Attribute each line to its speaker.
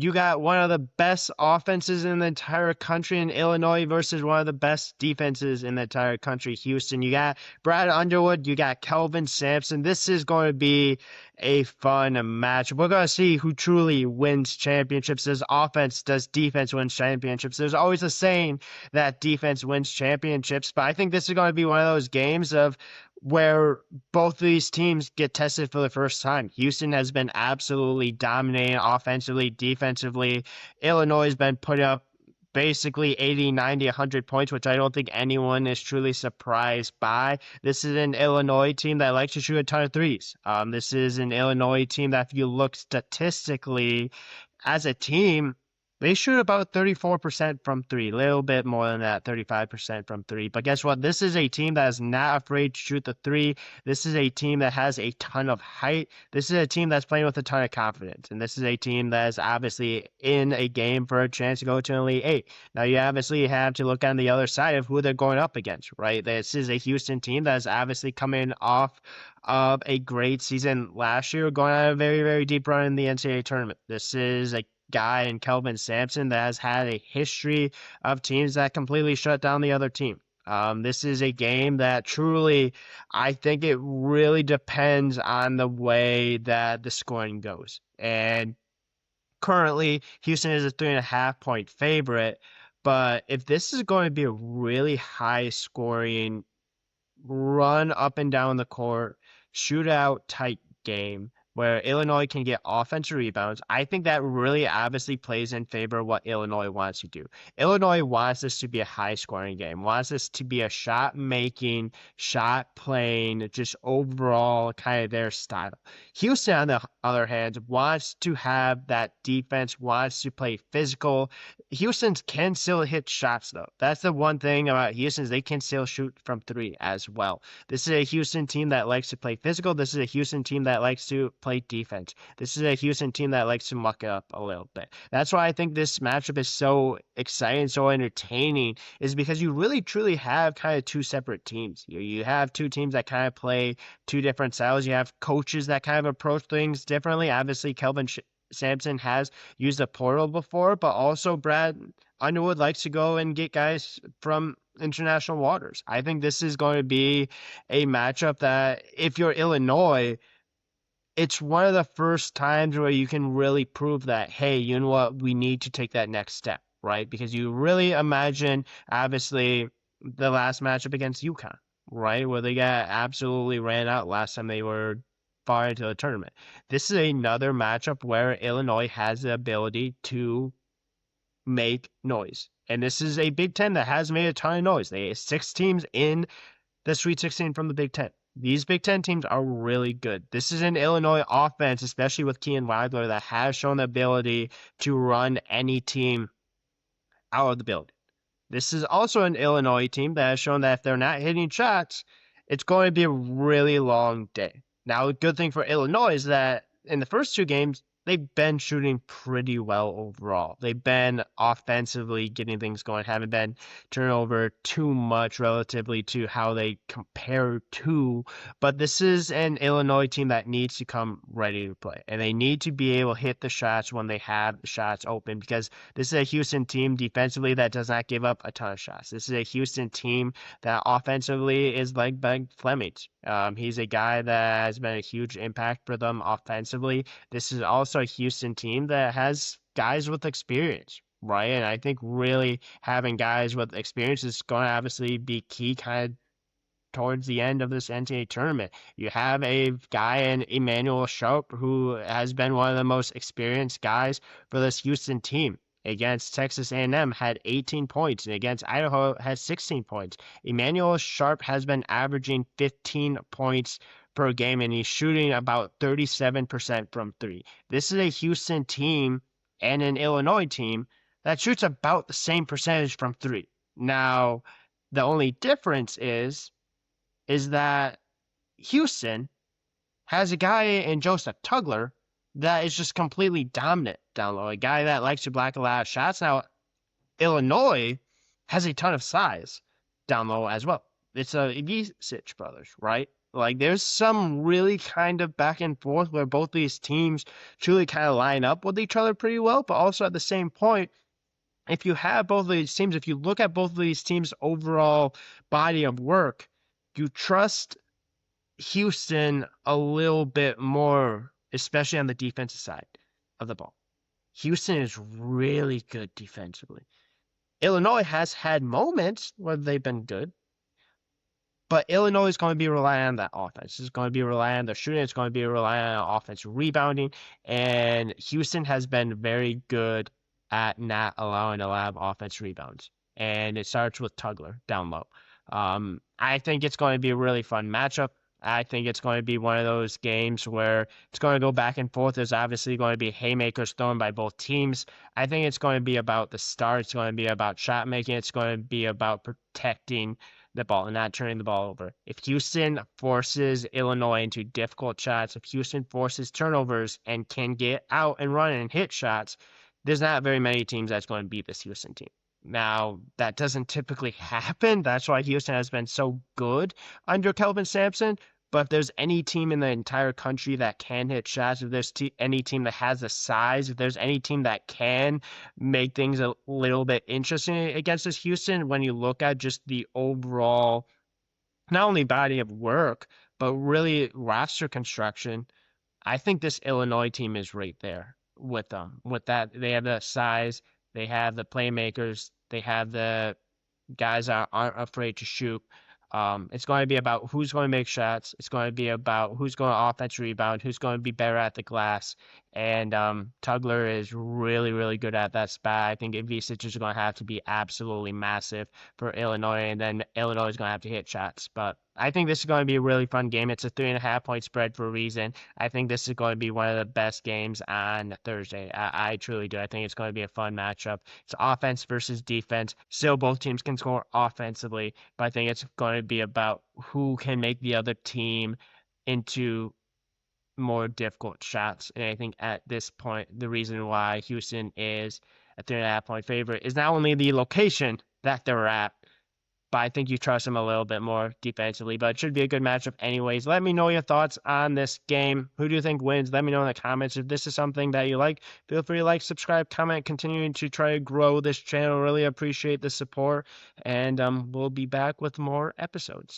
Speaker 1: You got one of the best offenses in the entire country in Illinois versus one of the best defenses in the entire country, Houston. You got Brad Underwood, you got Kelvin Sampson. This is going to be a fun match. We're going to see who truly wins championships. Does offense, does defense win championships? There's always a saying that defense wins championships, but I think this is going to be one of those games of where both of these teams get tested for the first time. Houston has been absolutely dominating offensively, defensively. Illinois has been putting up basically 80, 90, 100 points, which I don't think anyone is truly surprised by. This is an Illinois team that likes to shoot a ton of threes. This is an Illinois team that if you look statistically as a team, they shoot about 34% from three, a little bit more than that, 35% from three. But guess what? This is a team that is not afraid to shoot the three. This is a team that has a ton of height. This is a team that's playing with a ton of confidence. And this is a team that is obviously in a game for a chance to go to an Elite Eight. Now, you obviously have to look on the other side of who they're going up against, right? This is a Houston team that is obviously coming off of a great season last year, going on a very, very deep run in the NCAA tournament. This is a guy in Kelvin Sampson that has had a history of teams that completely shut down the other team. This is a game that truly, I think it really depends on the way that the scoring goes. And currently, Houston is a 3.5 point favorite. But if this is going to be a really high scoring run up and down the court, shootout type game where Illinois can get offensive rebounds, I think that really obviously plays in favor of what Illinois wants to do. Illinois wants this to be a high scoring game, wants this to be a shot making, shot playing, just overall kind of their style. Houston, on the other hand, wants to have that defense, wants to play physical. Houston can still hit shots, though. That's the one thing about Houston is they can still shoot from three as well. This is a Houston team that likes to play physical. This is a Houston team that likes to play defense. This is a Houston team that likes to muck it up a little bit. That's why I think this matchup is so exciting, so entertaining, is because you really truly have kind of two separate teams. You have two teams that kind of play two different styles. You have coaches that kind of approach things differently. Obviously, Kelvin Sampson has used a portal before, but also Brad Underwood likes to go and get guys from international waters. I think this is going to be a matchup that if you're Illinois, it's one of the first times where you can really prove that, hey, you know what, we need to take that next step, right? Because you really imagine, obviously, the last matchup against UConn, right? Where they got absolutely ran out last time they were far into the tournament. This is another matchup where Illinois has the ability to make noise. And this is a Big Ten that has made a ton of noise. They have 6 teams in the Sweet 16 from the Big Ten. These Big Ten teams are really good. This is an Illinois offense, especially with Kean Weidler, that has shown the ability to run any team out of the building. This is also an Illinois team that has shown that if they're not hitting shots, it's going to be a really long day. Now, the good thing for Illinois is that in the first 2 games, they've been shooting pretty well overall. They've been offensively getting things going, haven't been turning over too much relatively to how they compare to. But this is an Illinois team that needs to come ready to play. And they need to be able to hit the shots when they have the shots open, because this is a Houston team defensively that does not give up a ton of shots. This is a Houston team that offensively is like Ben Fleming. He's a guy that has been a huge impact for them offensively. This is also a Houston team that has guys with experience, right? And I think really having guys with experience is going to obviously be key kind of towards the end of this NCAA tournament. You have a guy in Emmanuel Sharp who has been one of the most experienced guys for this Houston team. Against Texas A&M had 18 points, and against Idaho has 16 points. Emmanuel Sharp has been averaging 15 points per game, and he's shooting about 37% from three. This is a Houston team and an Illinois team that shoots about the same percentage from three. Now, the only difference is that Houston has a guy in Joseph Tugler that is just completely dominant down low, a guy that likes to block a lot of shots. Now, Illinois has a ton of size down low as well. It's a Ivisic brothers, right? Like there's some really kind of back and forth where both these teams truly kind of line up with each other pretty well, but also at the same point, if you have both of these teams, if you look at both of these teams' overall body of work, you trust Houston a little bit more, especially on the defensive side of the ball. Houston is really good defensively. Illinois has had moments where they've been good, but Illinois is going to be relying on that offense. It's going to be relying on the shooting. It's going to be relying on offense rebounding. And Houston has been very good at not allowing a lot of offense rebounds. And it starts with Tugler down low. I think it's going to be a really fun matchup. I think it's going to be one of those games where it's going to go back and forth. There's obviously going to be haymakers thrown by both teams. I think it's going to be about the start. It's going to be about shot making. It's going to be about protecting the ball and not turning the ball over. If Houston forces Illinois into difficult shots, if Houston forces turnovers and can get out and run and hit shots, there's not very many teams that's going to beat this Houston team. Now, that doesn't typically happen. That's why Houston has been so good under Kelvin Sampson. But if there's any team in the entire country that can hit shots, if there's any team that has the size, if there's any team that can make things a little bit interesting against this Houston, when you look at just the overall, not only body of work, but really roster construction, I think this Illinois team is right there with them. With that, they have the size, they have the playmakers, they have the guys that aren't afraid to shoot. It's going to be about who's going to make shots. It's going to be about who's going to offense rebound, who's going to be better at the glass. And Tugler is really, really good at that spot. I think Ivisic is going to have to be absolutely massive for Illinois, and then Illinois is going to have to hit shots. But I think this is going to be a really fun game. It's a 3.5 point spread for a reason. I think this is going to be one of the best games on Thursday. I truly do. I think it's going to be a fun matchup. It's offense versus defense. Still, both teams can score offensively, but I think it's going to be about who can make the other team into more difficult shots. And I think at this point, the reason why Houston is a 3.5 point favorite is not only the location that they're at, but I think you trust them a little bit more defensively. But it should be a good matchup anyways. Let me know your thoughts on this game. Who do you think wins? Let me know in the comments. If this is something that you like, feel free to like, subscribe, comment, continuing to try to grow this channel. Really appreciate the support. And we'll be back with more episodes.